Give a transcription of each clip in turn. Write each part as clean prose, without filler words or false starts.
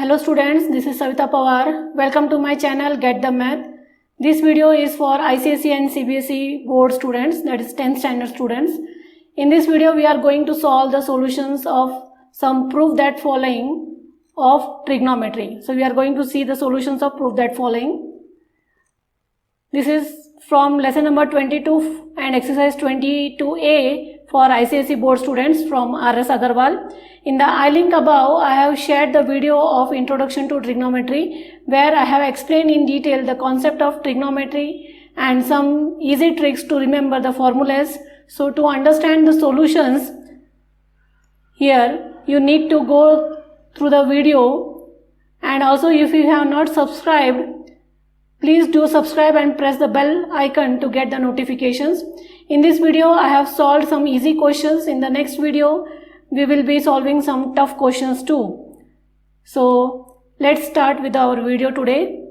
Hello students, this is Savita Pawar. Welcome to my channel Get the Math. This video is for ICSE and CBSE board students, that is 10th standard students. In this video we are going to solve the solutions of some proof that following of trigonometry. So we are going to see the solutions of proof that following. This is from lesson number 22 and exercise 22A for ICSE board students from R.S. Agarwal. In the I-link above, I have shared the video of Introduction to Trigonometry where I have explained in detail the concept of trigonometry and some easy tricks to remember the formulas. So to understand the solutions here, you need to go through the video, and also if you have not subscribed, please do subscribe and press the bell icon to get the notifications. In this video, I have solved some easy questions. In the next video, we will be solving some tough questions too. So let's start with our video today.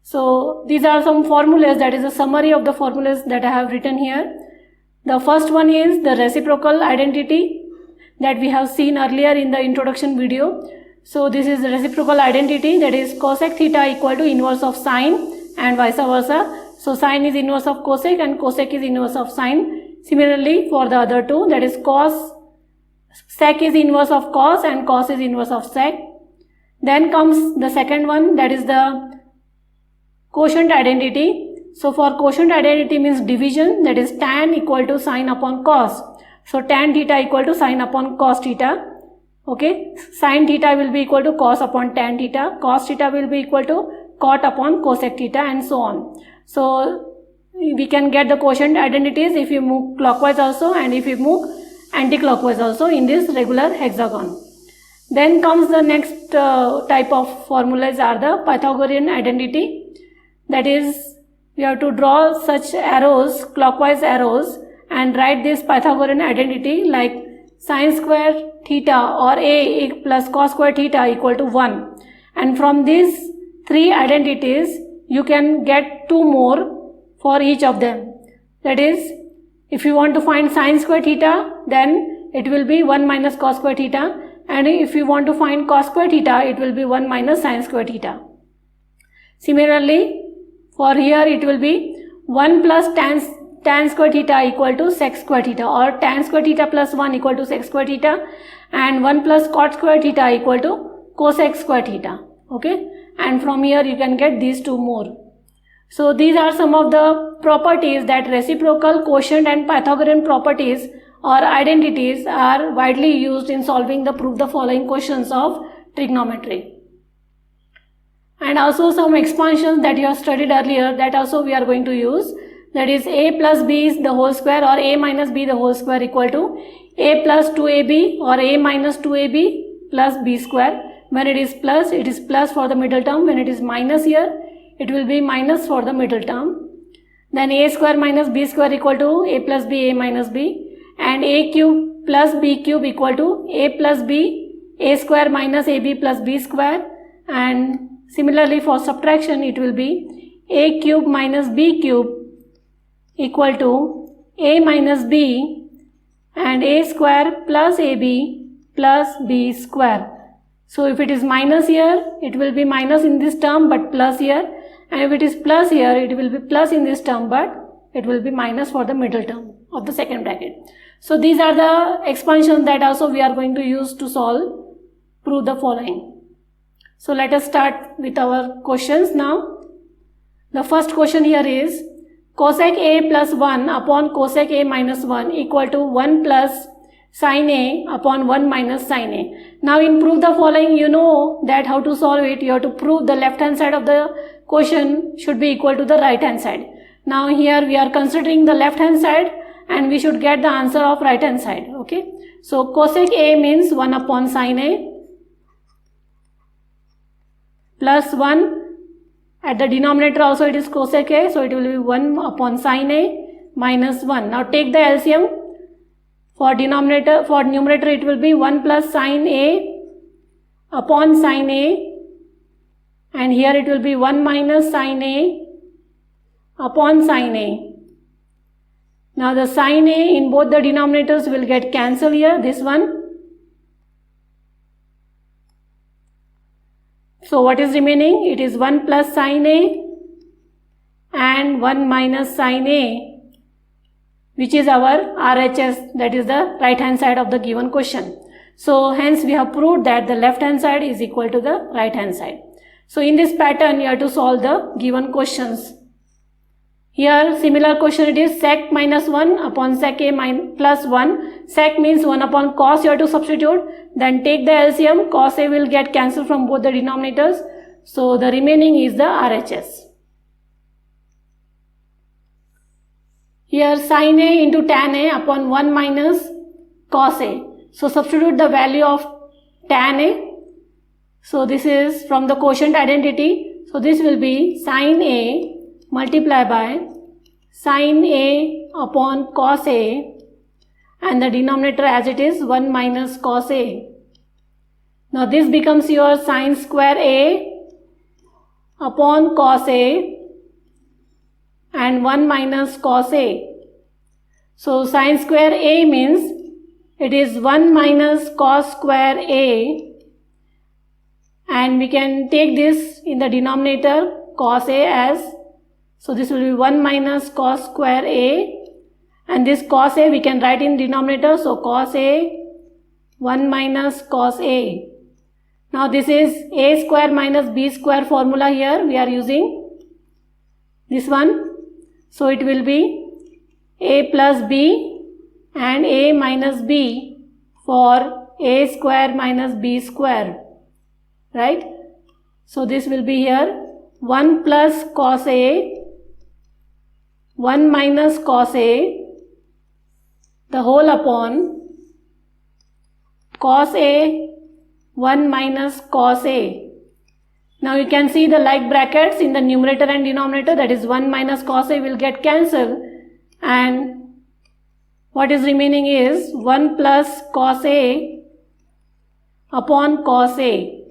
So these are some formulas, that is a summary of the formulas that I have written here. The first one is the reciprocal identity that we have seen earlier in the introduction video. So this is the reciprocal identity, that is cosec theta equal to inverse of sine and vice versa. So sine is inverse of cosec and cosec is inverse of sine. Similarly for the other two, that is sec is inverse of cos and cos is inverse of sec. Then comes the second one, that is the quotient identity. So for quotient identity means division, that is tan equal to sine upon cos. So tan theta equal to sine upon cos theta. Okay, sine theta will be equal to cos upon tan theta, cos theta will be equal to cot upon cosec theta, and so on. So we can get the quotient identities if you move clockwise also and if you move anti-clockwise also in this regular hexagon. Then comes the next type of formulas are the Pythagorean identity. That is, we have to draw such arrows, clockwise arrows, and write this Pythagorean identity like sine square theta or a plus cos square theta equal to 1. And from these three identities, you can get two more for each of them. That is, if you want to find sine square theta, then it will be 1 minus cos square theta. And if you want to find cos square theta, it will be 1 minus sine square theta. Similarly, for here it will be 1 plus tan square theta equal to sec square theta, or tan square theta plus 1 equal to sec square theta, and 1 plus cot square theta equal to cosec square theta. Okay, and from here you can get these two more. So these are some of the properties that reciprocal, quotient and Pythagorean properties or identities are widely used in solving the proof the following questions of trigonometry. And also some expansions that you have studied earlier, that also we are going to use. That is a plus b is the whole square or a minus b the whole square equal to a plus 2ab or a minus 2ab plus b square. When it is plus for the middle term. When it is minus here, it will be minus for the middle term. Then a square minus b square equal to a plus b, a minus b, and a cube plus b cube equal to a plus b, a square minus ab plus b square. And similarly for subtraction, it will be a cube minus b cube equal to a minus b and a square plus ab plus b square. So if it is minus here, it will be minus in this term but plus here, and if it is plus here, it will be plus in this term but it will be minus for the middle term of the second bracket. So these are the expansions that also we are going to use to prove the following. So let us start with our questions now. The first question here is cosec a plus 1 upon cosec a minus 1 equal to 1 plus sin a upon 1 minus sin a. Now in prove the following, you know that how to solve it. You have to prove the left hand side of the question should be equal to the right hand side. Now here we are considering the left hand side and we should get the answer of right hand side. Okay, so cosec a means 1 upon sin a plus 1. At the denominator also it is cosec a, so it will be 1 upon sin a minus 1. Now take the LCM. For numerator it will be 1 plus sin a upon sin a, and here it will be 1 minus sin a upon sin a. Now the sin a in both the denominators will get cancelled here, this one. So what is remaining? It is 1 plus sin A and 1 minus sin A, which is our RHS, that is the right hand side of the given question. So hence we have proved that the left hand side is equal to the right hand side. So in this pattern you have to solve the given questions. Here similar question, it is sec minus 1 upon sec A plus 1. Sec means 1 upon cos, you have to substitute. Then take the LCM, cos A will get cancelled from both the denominators. So the remaining is the RHS. Here sin A into tan A upon 1 minus cos A. So substitute the value of tan A. So this is from the quotient identity. So this will be sin A multiplied by sin A upon cos A, and the denominator as it is 1 minus cos A. Now this becomes your sin square A upon cos A and 1 minus cos A. So sin square A means it is 1 minus cos square A, and we can take this in the denominator cos A as, so this will be 1 minus cos square A, and this cos A we can write in denominator, so cos A 1 minus cos A. Now this is A square minus B square formula, here we are using this one. So it will be A plus B and A minus B for A square minus B square, right? So this will be here 1 plus cos A, 1 minus cos A, the whole upon cos A, 1 minus cos A. Now you can see the like brackets in the numerator and denominator, that is 1 minus cos A will get cancelled, and what is remaining is 1 plus cos A upon cos A.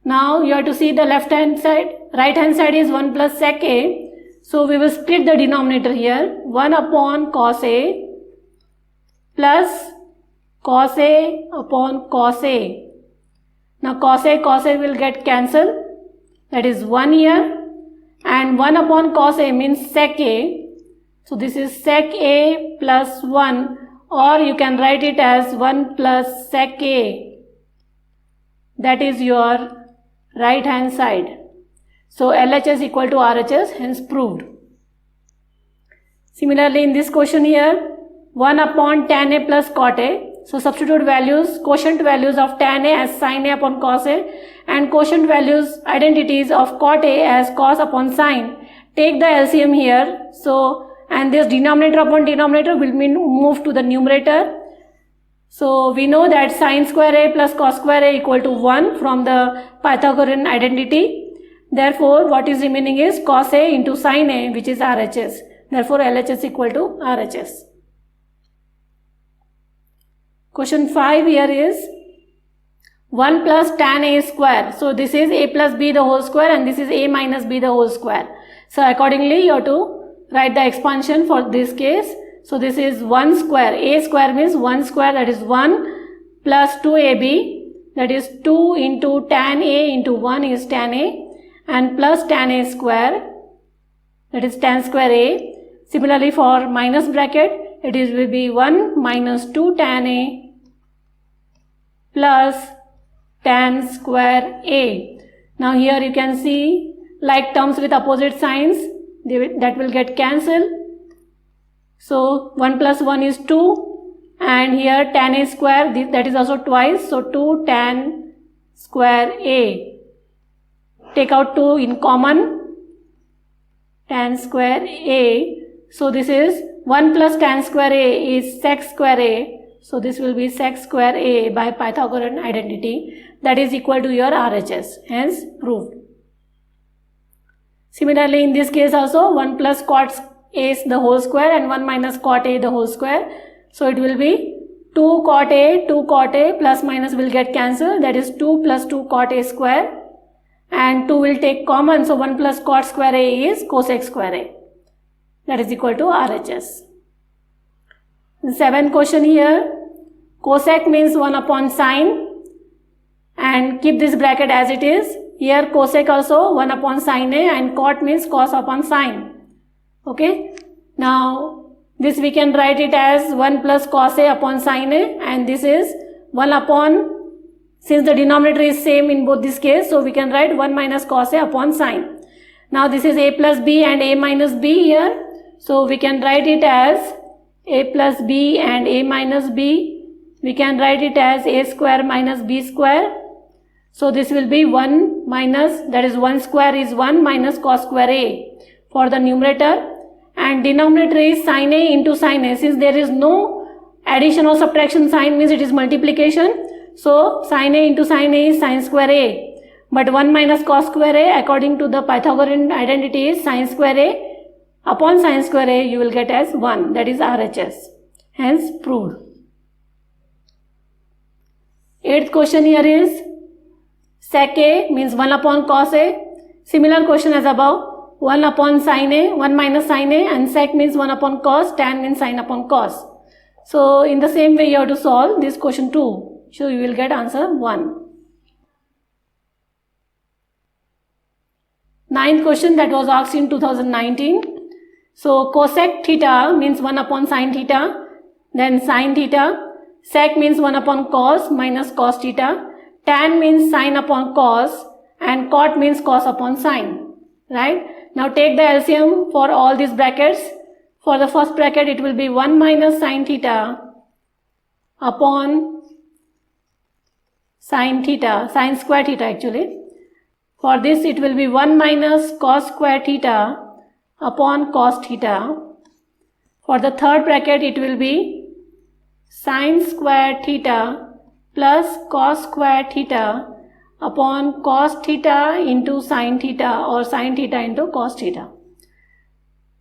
Now you have to see the left hand side, right hand side is 1 plus sec A. So we will split the denominator here, 1 upon cos A plus cos A upon cos A. Now cos A will get cancelled, that is 1 here, and 1 upon cos A means sec A. So this is sec A plus 1, or you can write it as 1 plus sec A. That is your right hand side. So LHS equal to RHS, hence proved. Similarly in this question here, 1 upon tan A plus cot A. So substitute values, quotient values of tan A as sin A upon cos A, and quotient values, identities of cot A as cos upon sin. Take the LCM here. So, and this denominator upon denominator will be moved to the numerator. So we know that sin square A plus cos square A equal to 1 from the Pythagorean identity. Therefore, what is remaining is cos A into sin A, which is RHS. Therefore, LHS equal to RHS. Question 5 here is 1 plus tan A square. So this is A plus B the whole square, and this is A minus B the whole square. So accordingly you have to write the expansion for this case. So this is 1 square. A square means 1 square, that is 1 plus 2AB, that is 2 into tan A into 1 is tan A, and plus tan A square, that is tan square A. Similarly for minus bracket, it is will be 1 minus 2 tan A plus tan square A. Now here you can see like terms with opposite signs, that will get cancelled. So 1 plus 1 is 2, and here tan A square, that is also twice, so 2 tan square A. Take out 2 in common, tan square A. So this is 1 plus tan square A is sec square A. So this will be sec square A by Pythagorean identity, that is equal to your RHS, hence proved. Similarly in this case also 1 plus cot A the whole square and 1 minus cot A the whole square. So it will be 2 cot A plus minus will get cancelled, that is 2 plus 2 cot A square, and 2 will take common, so 1 plus cot square A is cosec square A, that is equal to RHS. The 7th question here, cosec means 1 upon sine. and keep this bracket as it is. Here cosec also 1 upon sin A, and cot means cos upon sin. Okay. Now this we can write it as 1 plus cos A upon sin A, and this is 1 upon, since the denominator is same in both this case, so we can write 1 minus cos A upon sin. Now this is A plus B and A minus B here. So we can write it as A plus B and A minus B. We can write it as A square minus B square. So this will be 1 minus, that is 1 square is 1 minus cos square A for the numerator, and denominator is sin A into sin A. Since there is no addition or subtraction sign, means it is multiplication. So sin A into sin A is sin square A. But 1 minus cos square A according to the Pythagorean identity is sin square A. Upon sin square A you will get as 1, that is RHS. Hence proved. 8th question here is sec A means 1 upon cos A. Similar question as above, 1 upon sin A, 1 minus sin A, and sec means 1 upon cos, tan means sin upon cos. So in the same way you have to solve this question too. So you will get answer 1. 9th question that was asked in 2019. So cosec theta means 1 upon sin theta, then sin theta. Sec means 1 upon cos minus cos theta. Tan means sin upon cos, and cot means cos upon sin. Right? Now take the LCM for all these brackets. For the first bracket it will be 1 minus sin theta upon sin theta, sin square theta actually. For this it will be 1 minus cos square theta upon cos theta. For the third bracket it will be sin square theta plus cos square theta upon cos theta into sin theta, or sin theta into cos theta.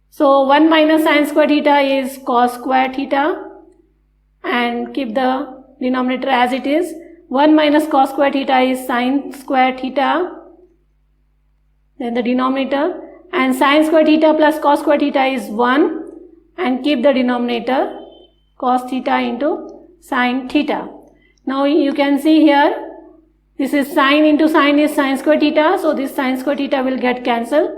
So 1 minus sin square theta is cos square theta, and keep the denominator as it is. 1 minus cos square theta is sin square theta, then the denominator, and sin square theta plus cos square theta is 1, and keep the denominator cos theta into sin theta. Now you can see here, this is sin into sin is sin square theta, so this sin square theta will get cancelled,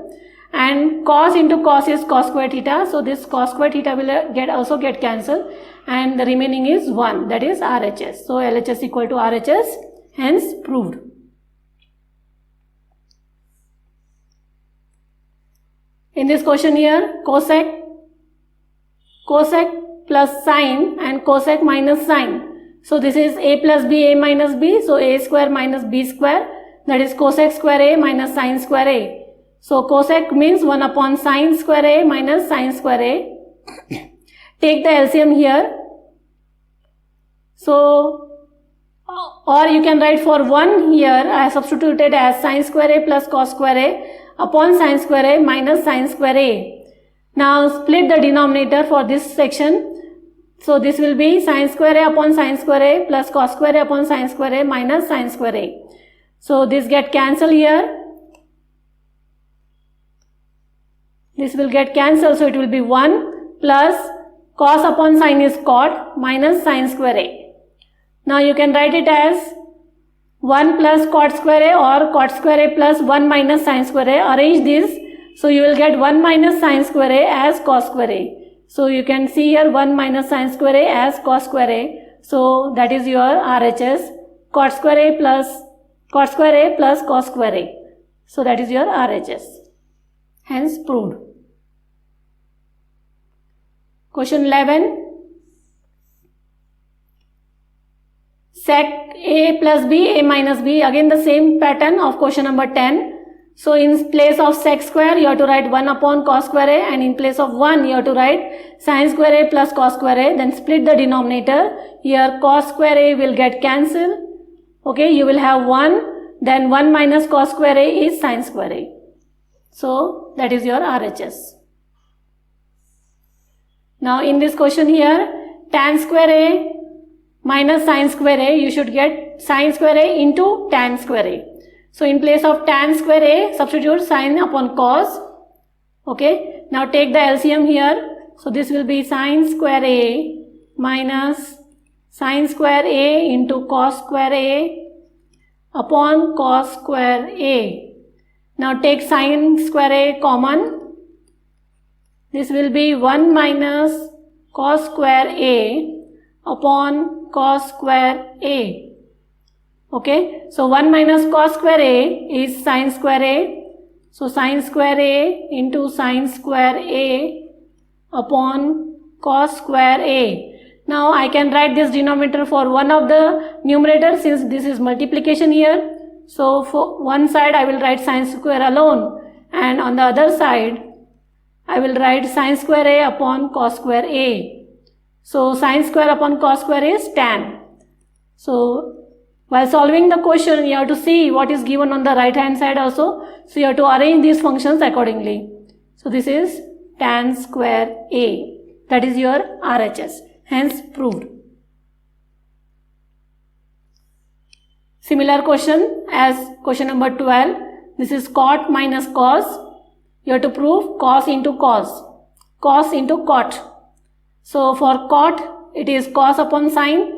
and cos into cos is cos square theta, so this cos square theta will also get cancelled, and the remaining is 1, that is RHS. So LHS equal to RHS, hence proved. In this question here, cosec plus sin and cosec minus sin. So this is A plus B, A minus B. So A square minus B square, that is cosec square A minus sin square A. So cosec means 1 upon sin square A minus sin square A. Take the LCM here. So, or you can write for 1 here, I have substituted as sin square A plus cos square A upon sin square A minus sin square A. Now split the denominator for this section. So this will be sin square A upon sin square A plus cos square A upon sin square A minus sin square A. So this get cancelled here. This will get cancelled, so it will be 1 plus cos upon sin is cot minus sin square A. Now you can write it as 1 plus cot square A or cot square A plus 1 minus sin square A. Arrange this. So you will get 1 minus sin square A as cos square A. So you can see here 1 minus sin square A as cos square A. So that is your RHS, cot square A plus cos square A. So that is your RHS. Hence proved. Question 11. Sec A plus B, A minus B. Again the same pattern of question number 10. So in place of sec square you have to write 1 upon cos square A, and in place of 1 you have to write sin square A plus cos square A. Then split the denominator. Here cos square A will get cancelled. Okay, you will have 1. Then 1 minus cos square A is sin square A. So that is your RHS. Now in this question here, tan square A minus sin square A, you should get sin square A into tan square A. So in place of tan square A, substitute sin upon cos. Okay. Now take the LCM here. So this will be sin square A minus sin square A into cos square A upon cos square A. Now take sin square A common. This will be 1 minus cos square A upon cos square A. Okay, so 1 minus cos square A is sin square A. So sin square A into sin square A upon cos square A. Now I can write this denominator for one of the numerator since this is multiplication here. So for one side I will write sin square alone, and on the other side I will write sin square A upon cos square A. So sin square upon cos square is tan. So while solving the question, you have to see what is given on the right hand side also. So you have to arrange these functions accordingly. So this is tan square A. That is your RHS. Hence proved. Similar question as question number 12. This is cot minus cos. You have to prove cos into cos. Cos into cot. So for cot, it is cos upon sin.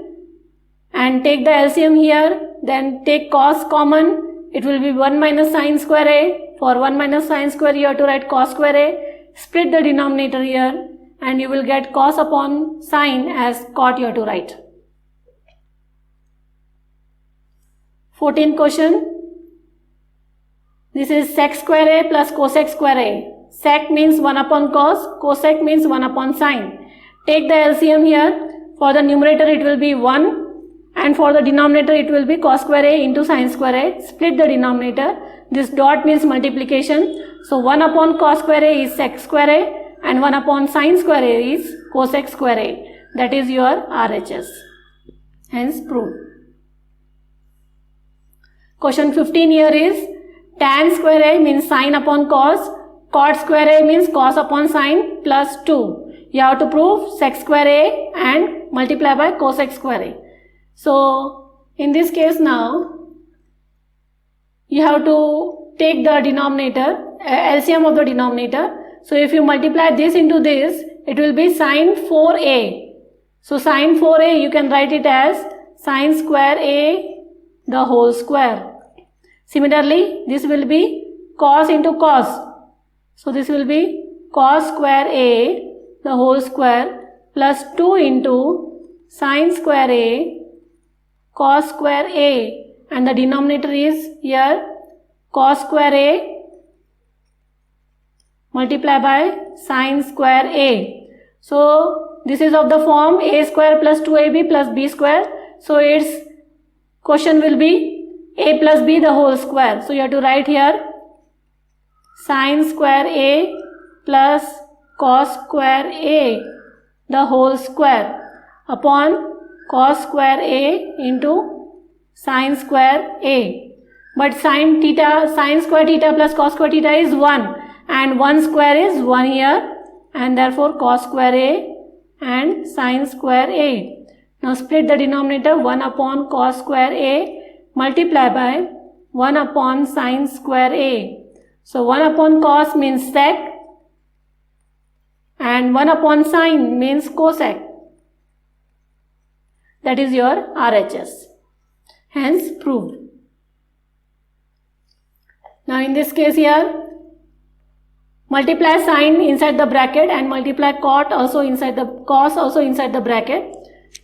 And take the LCM here, then take cos common, it will be 1 minus sin square A. For 1 minus sin square you have to write cos square A, split the denominator here and you will get cos upon sin as cot you have to write. 14th question, this is sec square A plus cosec square A. Sec means 1 upon cos, cosec means 1 upon sin. Take the LCM here, for the numerator it will be 1. And for the denominator it will be cos square A into sin square A. Split the denominator. This dot means multiplication. So 1 upon cos square A is sec square A and 1 upon sin square A is cosec square A. That is your RHS. Hence proved. Question 15 here is tan square A means sin upon cos. Cot square A means cos upon sin plus 2. You have to prove sec square A and multiply by cosec square A. So in this case now you have to take the denominator, LCM of the denominator. So if you multiply this into this, it will be sin 4A. So sin 4A you can write it as sin square A the whole square. Similarly this will be cos into cos. So this will be cos square A the whole square plus 2 into sin square A cos square A, and the denominator is here cos square A multiply by sin square A. So this is of the form A square plus 2AB plus B square. So its question will be A plus B the whole square. So you have to write here sin square A plus cos square A the whole square upon cos square A into sin square A. But sin square theta plus cos square theta is 1 and 1 square is 1 here, and therefore cos square A and sin square A. Now split the denominator, 1 upon cos square A multiply by 1 upon sin square A. So 1 upon cos means sec and 1 upon sin means cosec. That is your RHS. Hence proved. Now in this case here, multiply sin inside the bracket and multiply cot also inside the cos also inside the bracket.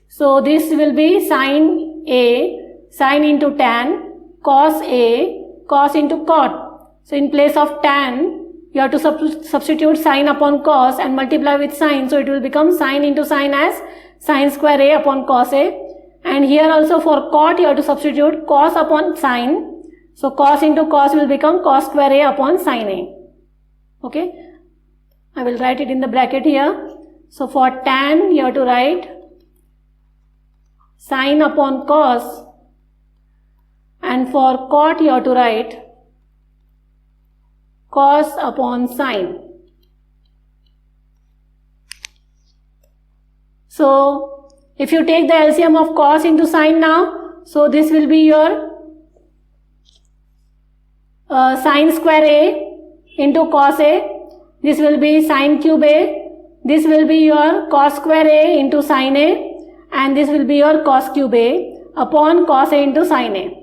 So this will be sin A, sin into tan, cos A, cos into cot. So in place of tan, you have to substitute sin upon cos and multiply with sin. So it will become sin into sin as sin square A upon cos A. And here also for cot you have to substitute cos upon sin. So cos into cos will become cos square A upon sin A. Okay. I will write it in the bracket here. So for tan you have to write sin upon cos, and for cot you have to write cos upon sin. So if you take the LCM of cos into sin now, so this will be your sin square A into cos A. This will be sin cube A. This will be your cos square A into sin A. And this will be your cos cube A upon cos A into sin A.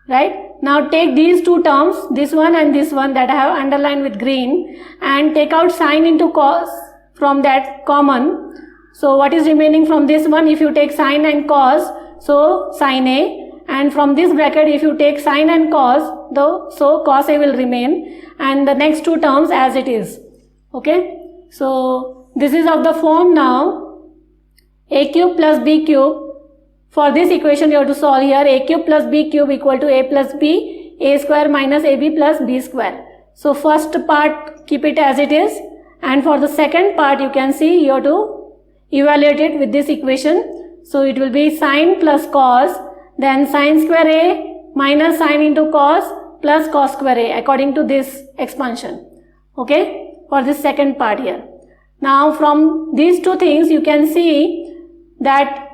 right? Now take these two terms, this one and this one that I have underlined with green, and take out sine into cos from that common. So what is remaining from this one? If you take sine and cos, so sine A, and from this bracket if you take sine and cos, so cos A will remain, and the next two terms as it is. Okay, so this is of the form now a cube plus b cube. For this equation you have to solve here. A cube plus b cube equal to a plus b, a square minus ab plus b square. So first part keep it as it is, and for the second part you can see you have to evaluate it with this equation. So it will be sine plus cos, then sine square a minus sine into cos plus cos square a according to this expansion. Okay, for this second part here. Now from these two things you can see that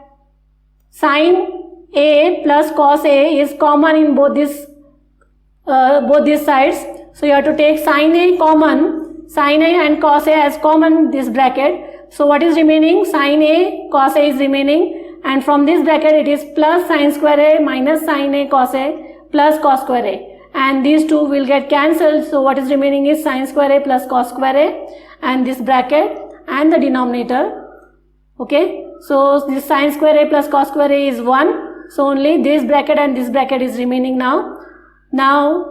sine a plus cos a is common in both these sides. So you have to take sine a common, sine a and cos a as common this bracket. So what is remaining? Sine a cos a is remaining, and from this bracket it is plus sine square a minus sine a cos a plus cos square a, and these two will get cancelled. So what is remaining is sine square a plus cos square a, and this bracket and the denominator. Okay, so this sine square a plus cos square a is 1, so only this bracket and this bracket is remaining now. Now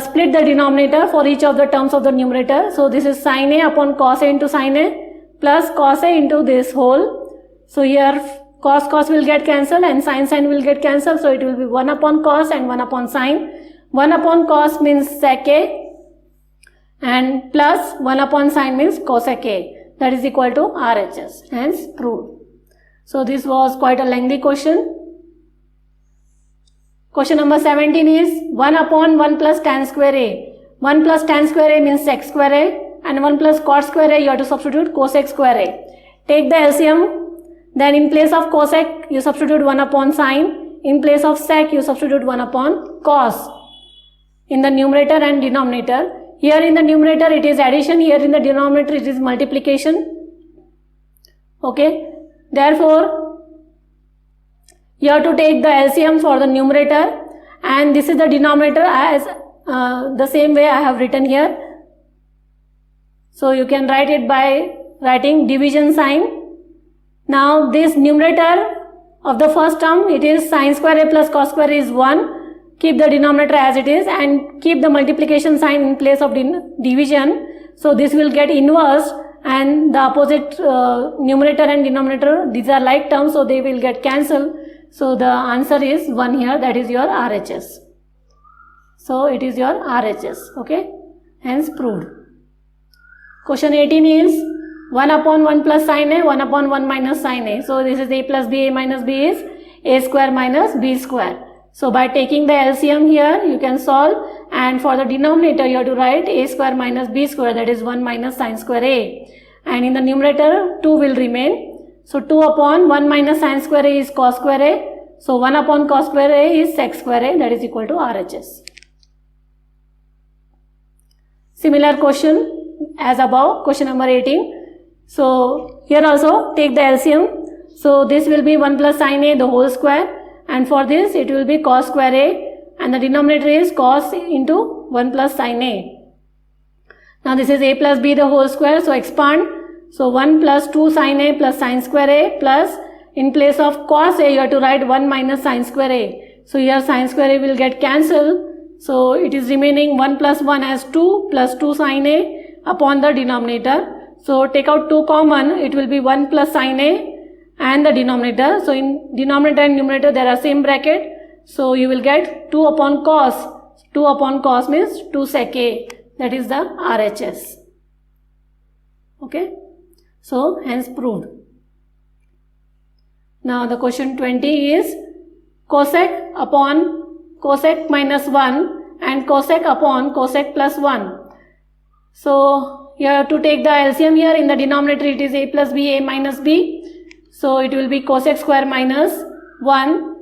split the denominator for each of the terms of the numerator. So this is sine a upon cos a into sine a plus cos a into this whole. So here cos will get cancelled and sine will get cancelled, so it will be 1 upon cos and 1 upon sine. 1 upon cos means sec a, and plus 1 upon sine means cosec a. That is equal to RHS, hence proved. So this was quite a lengthy question. Question number 17 is 1 upon 1 plus tan square a. 1 plus tan square a means sec square a, and 1 plus cot square a you have to substitute cosec square a. Take the LCM, then in place of cosec you substitute 1 upon sine, in place of sec you substitute 1 upon cos in the numerator and denominator. Here in the numerator it is addition, here in the denominator it is multiplication. Okay, therefore you have to take the LCM for the numerator, and this is the denominator as the same way I have written here. So you can write it by writing division sign. Now this numerator of the first term, it is sine square a plus cos square is 1. Keep the denominator as it is and keep the multiplication sign in place of division. So this will get inverse, and the opposite numerator and denominator, these are like terms, so they will get cancelled. So the answer is 1 here, that is your RHS. So it is your RHS. Okay, hence proved. Question 18 is 1 upon 1 plus sine a, 1 upon 1 minus sine a. So this is a plus b, a minus b is a square minus b square. So by taking the LCM here you can solve, and for the denominator you have to write a square minus b square, that is 1 minus sine square a, and in the numerator 2 will remain. So 2 upon 1 minus sine square a is cos square a, so 1 upon cos square a is sec square a, that is equal to RHS. Similar question as above, question number 18. So here also take the LCM. So this will be 1 plus sine a the whole square, and for this it will be cos square a, and the denominator is cos into 1 plus sine a. Now this is a plus b the whole square, so expand. So 1 plus 2 sine a plus sine square a, plus in place of cos a you have to write 1 minus sine square a. So here sine square a will get cancelled. So it is remaining 1 plus 1 as 2 plus 2 sine a upon the denominator. So take out 2 common, it will be 1 plus sine a and the denominator. So in denominator and numerator there are same bracket. So you will get 2 upon cos. 2 upon cos means 2 sec a. That is the RHS. Okay. So hence proved. Now the question 20 is cosec upon cosec minus 1 and cosec upon cosec plus 1. So you have to take the LCM here. In the denominator it is a plus b, a minus b. So it will be cosec square minus 1,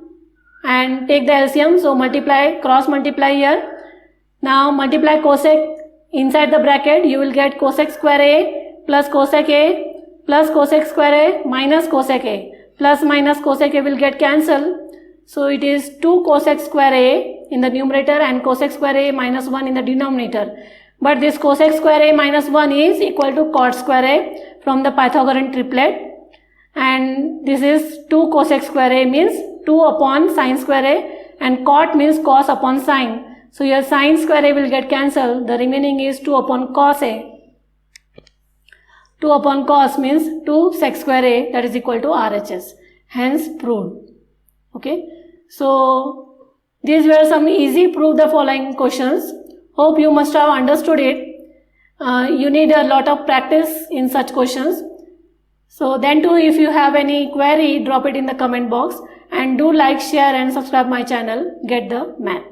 and take the LCM. So multiply, cross multiply here. Now multiply cosec inside the bracket. You will get cosec square a plus cosec a plus cosec square a minus cosec a. Plus minus cosec a will get cancelled. So it is 2 cosec square A in the numerator and cosec square A minus 1 in the denominator. But this cosec square A minus 1 is equal to cot square A from the Pythagorean triplet. And this is 2 cosec square A means 2 upon sine square A, and cot means cos upon sine. So your sine square A will get cancelled. The remaining is 2 upon cos A. 2 upon cos means 2 sec square A, that is equal to RHS. Hence proved. Okay. So these were some easy prove the following questions. Hope you must have understood it. You need a lot of practice in such questions. So then too, if you have any query, drop it in the comment box, and do like, share and subscribe my channel, Get the Math.